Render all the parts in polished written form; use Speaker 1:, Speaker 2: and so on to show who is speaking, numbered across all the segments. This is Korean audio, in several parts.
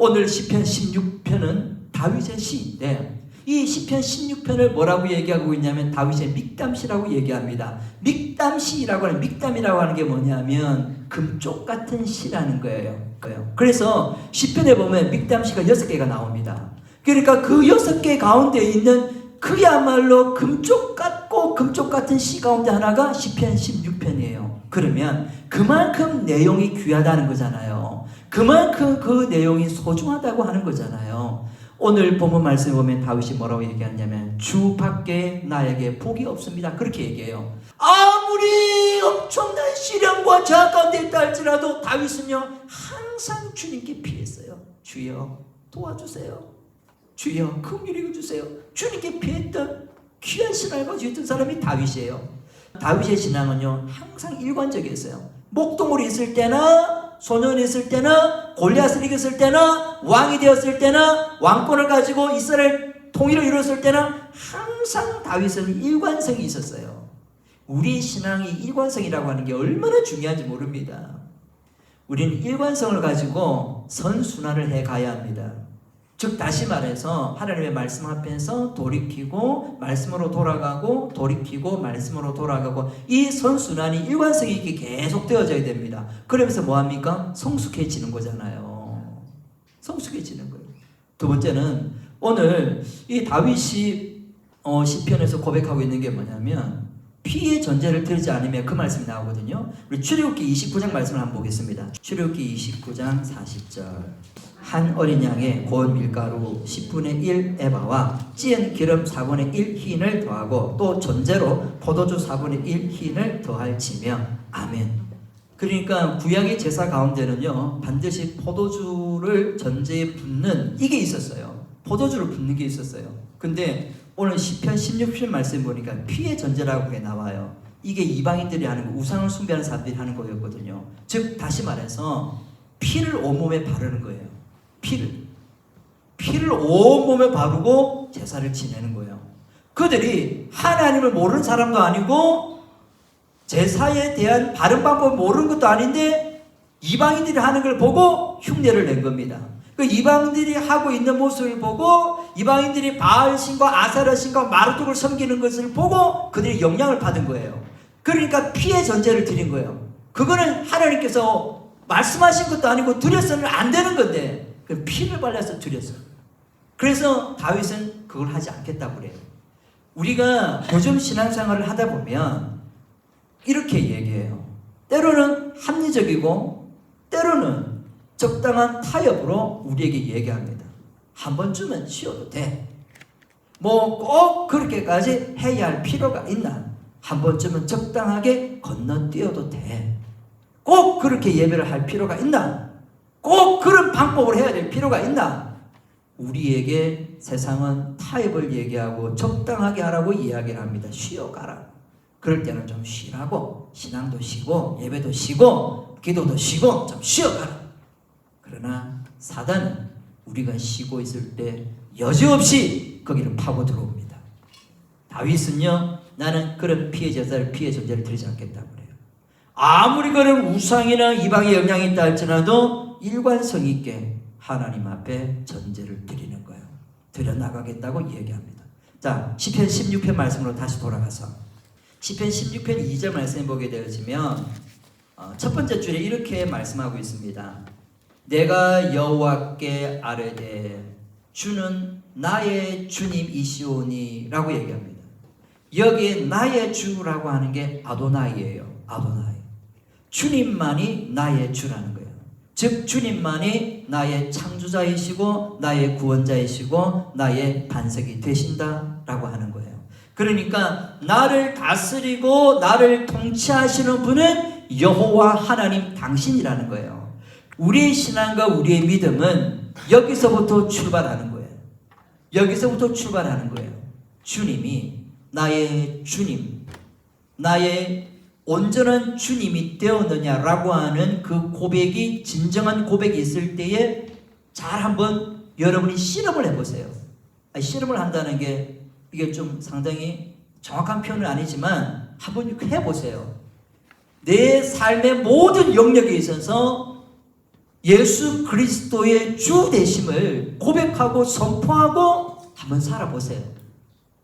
Speaker 1: 오늘 시편 16편은 다윗의 시인데 이 시편 16편을 뭐라고 얘기하고 있냐면 다윗의 믹담시라고 얘기합니다. 믹담시라고 하는 믹담이라고 하는 게 뭐냐면 금쪽 같은 시라는 거예요. 그래서 시편에 보면 믹담시가 6개가 나옵니다. 그러니까 그 6개 가운데 있는 그야말로 금쪽 같고 금쪽 같은 시 가운데 하나가 시편 16편이에요. 그러면 그만큼 내용이 귀하다는 거잖아요. 그만큼 그 내용이 소중하다고 하는 거잖아요. 오늘 본문 말씀에 보면 다윗이 뭐라고 얘기하냐면 주 밖에 나에게 복이 없습니다. 그렇게 얘기해요. 아무리 엄청난 시련과 저하 가운데 있다 할지라도 다윗은요 항상 주님께 피했어요. 주여 도와주세요. 주여 긍휼히 주세요. 주님께 피했던 귀한 신앙을 가지고 있던 사람이 다윗이에요. 다윗의 신앙은요 항상 일관적이었어요. 목동으로 있을 때나 소년이 있을 때나 골리앗을 이겼을 때나 왕이 되었을 때나 왕권을 가지고 이스라엘 통일을 이뤘을 때나 항상 다윗은 일관성이 있었어요. 우리 신앙이 일관성이라고 하는 게 얼마나 중요한지 모릅니다. 우리는 일관성을 가지고 선순환을 해가야 합니다. 즉 다시 말해서 하나님의 말씀 앞에서 돌이키고 말씀으로 돌아가고 돌이키고 말씀으로 돌아가고 이 선순환이 일관성이 있게 계속 되어져야 됩니다. 그러면서 뭐합니까? 성숙해지는 거잖아요. 성숙해지는 거예요. 두 번째는 오늘 이 다윗이 시편에서 고백하고 있는 게 뭐냐면 피의 전제를 들지 않으면 그 말씀이 나오거든요. 우리 출애굽기 29장 말씀을 한번 보겠습니다. 출애굽기 29장 40절 한 어린 양에 고운 밀가루 10분의 1 에바와 찌은 기름 4분의 1 흰을 더하고 또 전제로 포도주 4분의 1 흰을 더할지며 아멘. 그러니까 구약의 제사 가운데는요 반드시 포도주를 전제에 붓는 이게 있었어요. 포도주를 붓는 게 있었어요. 근데 오늘 시편 16편 말씀 보니까 피의 전제라고 그게 나와요. 이게 이방인들이 하는 거, 우상을 숭배하는 사람들이 하는 거였거든요. 즉 다시 말해서 피를 온몸에 바르는 거예요. 피를 온몸에 바르고 제사를 지내는 거예요. 그들이 하나님을 모르는 사람도 아니고 제사에 대한 바른 방법을 모르는 것도 아닌데 이방인들이 하는 걸 보고 흉내를 낸 겁니다. 그 이방인들이 하고 있는 모습을 보고 이방인들이 바알신과 아세라신과 마르둑을 섬기는 것을 보고 그들이 영향을 받은 거예요. 그러니까 피의 전제를 드린 거예요. 그거는 하나님께서 말씀하신 것도 아니고 드려서는 안 되는 건데 피를 발라서 드렸어요. 그래서 다윗은 그걸 하지 않겠다고 그래요. 우리가 요즘 신앙생활을 하다 보면 이렇게 얘기해요. 때로는 합리적이고 때로는 적당한 타협으로 우리에게 얘기합니다. 한 번쯤은 쉬어도 돼. 뭐 꼭 그렇게까지 해야 할 필요가 있나? 한 번쯤은 적당하게 건너뛰어도 돼. 꼭 그렇게 예배를 할 필요가 있나? 꼭 그런 방법을 해야 될 필요가 있나? 우리에게 세상은 타협을 얘기하고 적당하게 하라고 이야기를 합니다. 쉬어가라. 그럴 때는 좀 쉬라고, 신앙도 쉬고 예배도 쉬고 기도도 쉬고 좀 쉬어가라. 그러나 사단은 우리가 쉬고 있을 때 여지없이 거기를 파고 들어옵니다. 다윗은요 나는 그런 피해 제사를 피해 전제를 드리지 않겠다고 그래요. 아무리 그런 우상이나 이방의 영향이 있다 할지라도 일관성 있게 하나님 앞에 전제를 드리는 거예요. 드려나가겠다고 얘기합니다. 자, 시편 16편 말씀으로 다시 돌아가서 시편 16편 2절 말씀 보게 되어지면 첫 번째 줄에 이렇게 말씀하고 있습니다. 내가 여호와께 아뢰되 주는 나의 주님이시오니 라고 얘기합니다. 여기에 나의 주라고 하는 게 아도나이예요. 아도나이. 주님만이 나의 주라는 거예요. 즉 주님만이 나의 창조자이시고 나의 구원자이시고 나의 반석이 되신다라고 하는 거예요. 그러니까 나를 다스리고 나를 통치하시는 분은 여호와 하나님 당신이라는 거예요. 우리의 신앙과 우리의 믿음은 여기서부터 출발하는 거예요. 여기서부터 출발하는 거예요. 주님이 나의 주님, 나의 온전한 주님이 되었느냐라고 하는 그 고백이 진정한 고백이 있을 때에 잘 한번 여러분이 실험을 해보세요. 실험을 한다는 게 이게 좀 상당히 정확한 표현은 아니지만 한번 해보세요. 내 삶의 모든 영역에 있어서 예수 그리스도의 주 되심을 고백하고 선포하고 한번 살아보세요.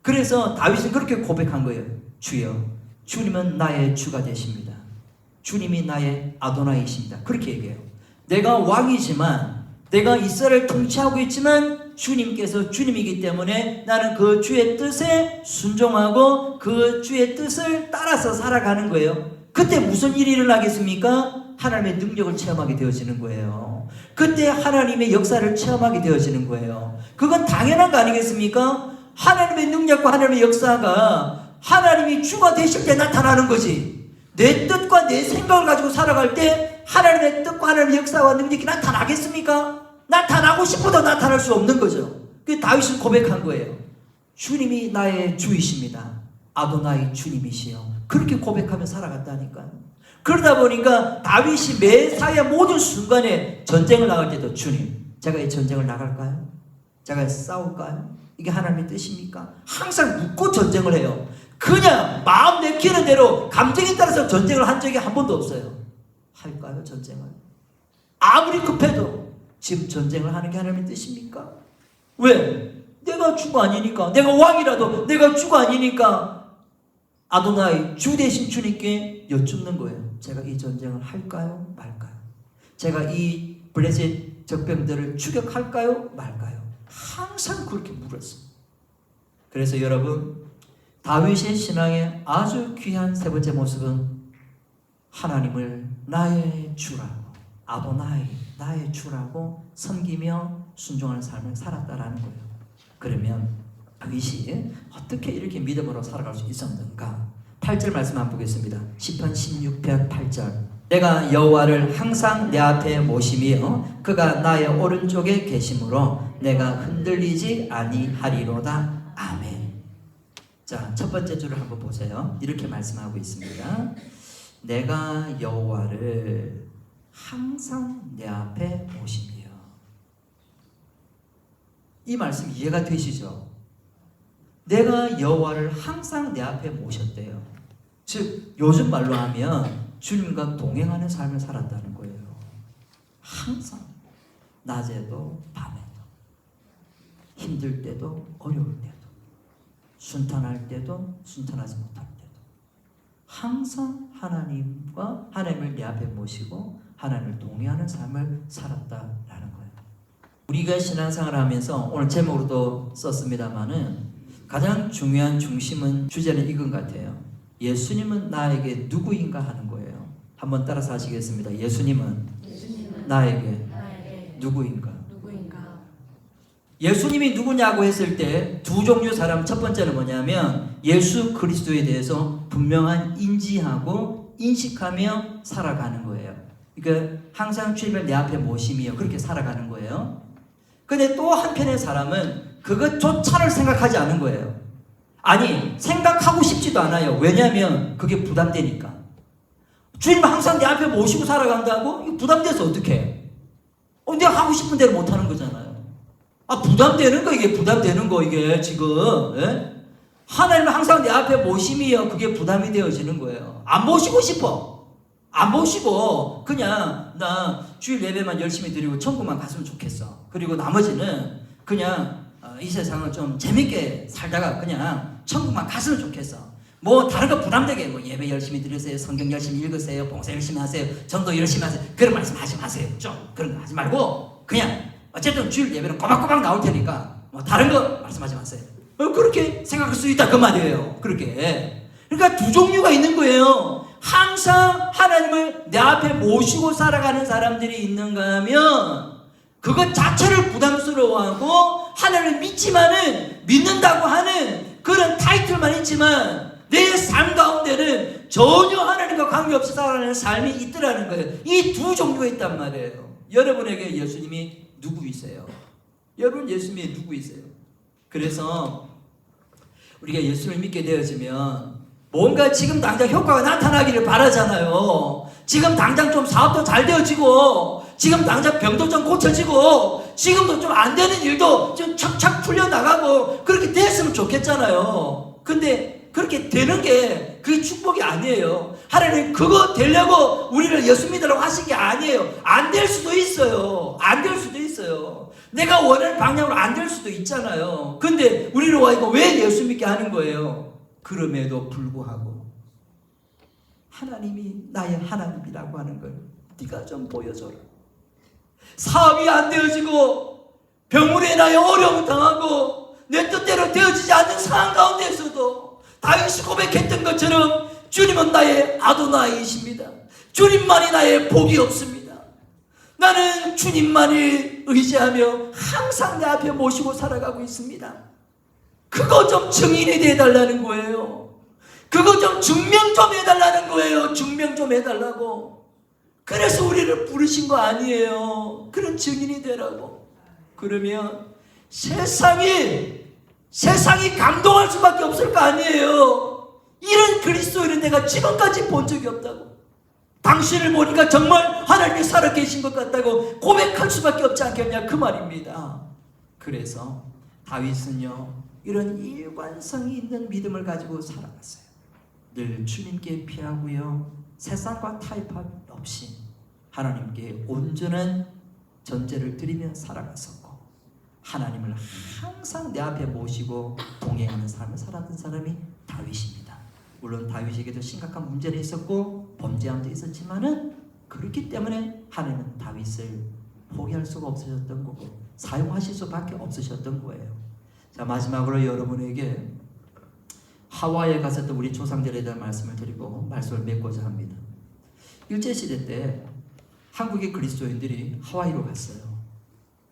Speaker 1: 그래서 다윗은 그렇게 고백한 거예요. 주여, 주님은 나의 주가 되십니다. 주님이 나의 아도나이십니다. 그렇게 얘기해요. 내가 왕이지만, 내가 이스라엘을 통치하고 있지만 주님께서 주님이기 때문에 나는 그 주의 뜻에 순종하고 그 주의 뜻을 따라서 살아가는 거예요. 그때 무슨 일이 일어나겠습니까? 하나님의 능력을 체험하게 되어지는 거예요. 그때 하나님의 역사를 체험하게 되어지는 거예요. 그건 당연한 거 아니겠습니까? 하나님의 능력과 하나님의 역사가 하나님이 주가 되실 때 나타나는 거지. 내 뜻과 내 생각을 가지고 살아갈 때 하나님의 뜻과 하나님의 역사와 능력이 나타나겠습니까? 나타나고 싶어도 나타날 수 없는 거죠. 그 다윗은 고백한 거예요. 주님이 나의 주이십니다. 아도나이 주님이시여. 그렇게 고백하며 살아갔다니까요. 그러다 보니까 다윗이 매사의 모든 순간에 전쟁을 나갈 때도 주님, 제가 이 전쟁을 나갈까요? 제가 싸울까요? 이게 하나님의 뜻입니까? 항상 묻고 전쟁을 해요. 그냥 마음 내키는 대로 감정에 따라서 전쟁을 한 적이 한 번도 없어요. 할까요, 전쟁을? 아무리 급해도 지금 전쟁을 하는 게 하나님의 뜻입니까? 왜? 내가 주가 아니니까. 내가 왕이라도 내가 주가 아니니까 아도나이 주 대신 주님께 여쭙는 거예요. 제가 이 전쟁을 할까요? 말까요? 제가 이 블레셋 적병들을 추격할까요? 말까요? 항상 그렇게 물었어요. 그래서 여러분, 다윗의 신앙의 아주 귀한 세 번째 모습은 하나님을 나의 주라고, 아도나이 나의 주라고 섬기며 순종하는 삶을 살았다라는 거예요. 그러면 다윗이 어떻게 이렇게 믿음으로 살아갈 수 있었는가? 8절 말씀 한번 보겠습니다. 시편 16편 8절. 내가 여호와를 항상 내 앞에 모시며 그가 나의 오른쪽에 계심으로 내가 흔들리지 아니하리로다. 아멘. 자, 첫 번째 줄을 한번 보세요. 이렇게 말씀하고 있습니다. 내가 여호와를 항상 내 앞에 모시며. 이 말씀 이해가 되시죠? 내가 여호와를 항상 내 앞에 모셨대요. 즉 요즘 말로 하면 주님과 동행하는 삶을 살았다는 거예요. 항상, 낮에도 밤에도, 힘들 때도 어려울 때도, 순탄할 때도 순탄하지 못할 때도 항상 하나님과 하나님을 내 앞에 모시고 하나님을 동행하는 삶을 살았다라는 거예요. 우리가 신앙생활을 하면서 오늘 제목으로도 썼습니다마는 가장 중요한 중심은 주제는 이건 같아요. 예수님은 나에게 누구인가 하는 거예요. 한번 따라서 하시겠습니다. 예수님은 나에게 누구인가? 예수님이 누구냐고 했을 때 두 종류 사람, 첫 번째는 뭐냐면 예수 그리스도에 대해서 분명한 인지하고 인식하며 살아가는 거예요. 그러니까 항상 주님을 내 앞에 모시며 그렇게 살아가는 거예요. 근데 또 한편의 사람은 그것조차를 생각하지 않은 거예요. 아니, 생각하고 싶지도 않아요. 왜냐하면 그게 부담되니까. 주님을 항상 내 앞에 모시고 살아간다고? 이거 부담돼서 어떡해? 내가 하고 싶은 대로 못하는 거잖아요. 부담되는 거, 이게 부담되는 거, 이게 지금. 예? 하나님을 항상 내 앞에 모심이요. 그게 부담이 되어지는 거예요. 안 모시고 싶어. 안 모시고 그냥 나 주일 예배만 열심히 드리고 천국만 갔으면 좋겠어. 그리고 나머지는 그냥 이 세상을 좀 재밌게 살다가 그냥 천국만 갔으면 좋겠어. 뭐 다른 거 부담되게 뭐 예배 열심히 드리세요, 성경 열심히 읽으세요, 봉사 열심히 하세요, 전도 열심히 하세요. 그런 말씀 하지 마세요. 좀 그런 거 하지 말고 그냥 어쨌든 주일 예배는 꼬박꼬박 나올 테니까 뭐 다른 거 말씀하지 마세요. 그렇게 생각할 수 있다 그 말이에요. 그렇게. 그러니까 두 종류가 있는 거예요. 항상 하나님을 내 앞에 모시고 살아가는 사람들이 있는가 하면 그것 자체를 부담스러워하고 하나님을 믿지만은 믿는다고 하는 그런 타이틀만 있지만 내 삶 가운데는 전혀 하나님과 관계없이 살아가는 삶이 있더라는 거예요. 이 두 종류가 있단 말이에요. 여러분에게 예수님이 누구이세요? 여러분 예수님이 누구이세요? 그래서 우리가 예수를 믿게 되어지면 뭔가 지금 당장 효과가 나타나기를 바라잖아요. 지금 당장 좀 사업도 잘 되어지고 지금 당장 병도 좀 고쳐지고 지금도 좀 안 되는 일도 좀 착착 풀려나가고 그렇게 됐으면 좋겠잖아요. 근데 그렇게 되는 게 그게 축복이 아니에요. 하나님 그거 되려고 우리를 예수 믿으라고 하신 게 아니에요. 안 될 수도 있어요. 안 될 수도 있어요. 내가 원하는 방향으로 안 될 수도 있잖아요. 근데 우리는 와 이거 왜 예수 믿게 하는 거예요? 그럼에도 불구하고 하나님이 나의 하나님이라고 하는 걸 네가 좀 보여줘라. 사업이 안 되어지고 병으로 인하여 어려움을 당하고 내 뜻대로 되어지지 않는 상황 가운데서도 다윗이 고백했던 것처럼 주님은 나의 아도나이이십니다. 주님만이 나의 복이 없습니다. 나는 주님만을 의지하며 항상 내 앞에 모시고 살아가고 있습니다. 그거 좀 증인이 되어달라는 거예요. 그거 좀 증명 좀 해달라는 거예요. 증명 좀 해달라고. 그래서 우리를 부르신 거 아니에요. 그런 증인이 되라고. 그러면 세상이 감동할 수밖에 없을 거 아니에요. 이런 그리스도인은 내가 지금까지 본 적이 없다고. 당신을 보니까 정말 하나님이 살아계신 것 같다고 고백할 수밖에 없지 않겠냐 그 말입니다. 그래서 다윗은요 이런 일관성이 있는 믿음을 가지고 살아갔어요. 늘 주님께 피하고요 세상과 타협함 없이 하나님께 온전한 전제를 드리며 살아갔었고 하나님을 항상 내 앞에 모시고 동행하는 삶을 살았던 사람이 다윗입니다. 물론 다윗에게도 심각한 문제는 있었고 범죄함도 있었지만은 그렇기 때문에 하나님은 다윗을 포기할 수가 없으셨던 거고 사용하실 수밖에 없으셨던 거예요. 자, 마지막으로 여러분에게 하와이에 갔었던 우리 조상들에 대한 말씀을 드리고 말씀을 맺고자 합니다. 일제시대 때 한국의 그리스도인들이 하와이로 갔어요.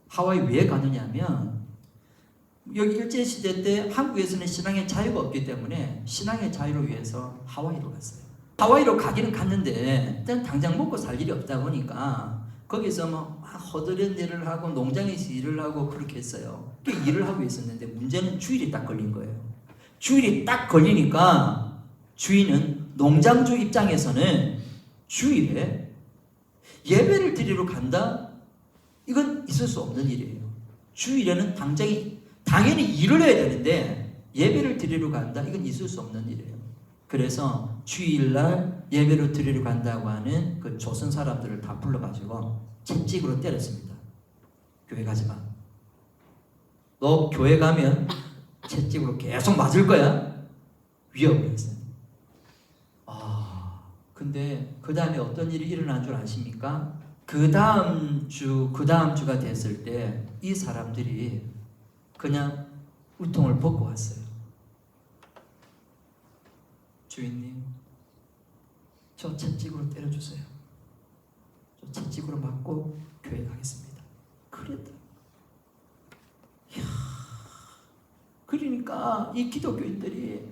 Speaker 1: 하와이 왜 가느냐면 여기 일제시대 때 한국에서는 신앙의 자유가 없기 때문에 신앙의 자유를 위해서 하와이로 갔어요. 하와이로 가기는 갔는데 일단 당장 먹고 살 일이 없다 보니까 거기서 막 허드렛 일을 하고 농장에서 일을 하고 그렇게 했어요. 일을 하고 있었는데 문제는 주일이 딱 걸린 거예요. 주일이 딱 걸리니까 주인은 농장주 입장에서는 주일에 예배를 드리러 간다? 이건 있을 수 없는 일이에요. 주일에는 당연히 일을 해야 되는데 예배를 드리러 간다? 이건 있을 수 없는 일이에요. 그래서 주일날 예배를 드리러 간다고 하는 그 조선 사람들을 다 불러가지고 채찍으로 때렸습니다. 교회 가지 마. 너 교회 가면 채찍으로 계속 맞을 거야. 위협했어요. 근데 그 다음에 어떤 일이 일어난 줄 아십니까? 그 다음 주가 됐을 때 이 사람들이 그냥 우통을 벗고 왔어요. 주인님, 저 채찍으로 때려주세요. 저 채찍으로 맞고 교회 가겠습니다. 그랬다. 그러니까 이 기독교인들이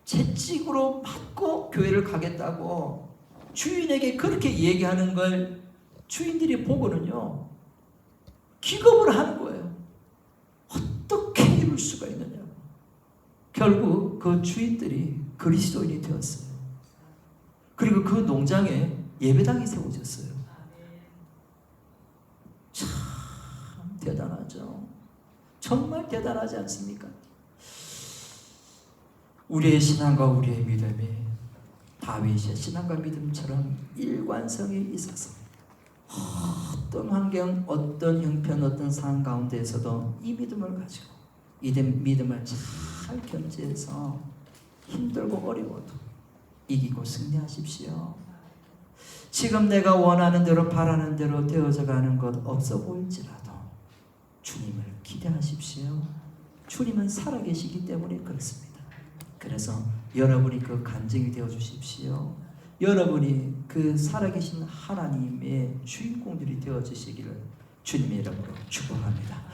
Speaker 1: 채찍으로 맞고 교회를 가겠다고 주인에게 그렇게 얘기하는 걸 주인들이 보고는요 기겁을 하는 거예요. 어떻게 이럴 수가 있느냐고. 결국 그 주인들이 그리스도인이 되었어요. 그리고 그 농장에 예배당이 세워졌어요. 참 대단하죠. 정말 대단하지 않습니까? 우리의 신앙과 우리의 믿음이 다윗의 신앙과 믿음처럼 일관성이 있어서 어떤 환경, 어떤 형편, 어떤 상황 가운데에서도 이 믿음을 가지고 이 믿음을 잘 견지해서 힘들고 어려워도 이기고 승리하십시오. 지금 내가 원하는 대로 바라는 대로 되어져 가는 것 없어 보일지라도 주님을 기대하십시오. 주님은 살아계시기 때문에 그렇습니다. 그래서 여러분이 그 간증이 되어 주십시오. 여러분이 그 살아계신 하나님의 주인공들이 되어 주시기를 주님의 이름으로 축복합니다.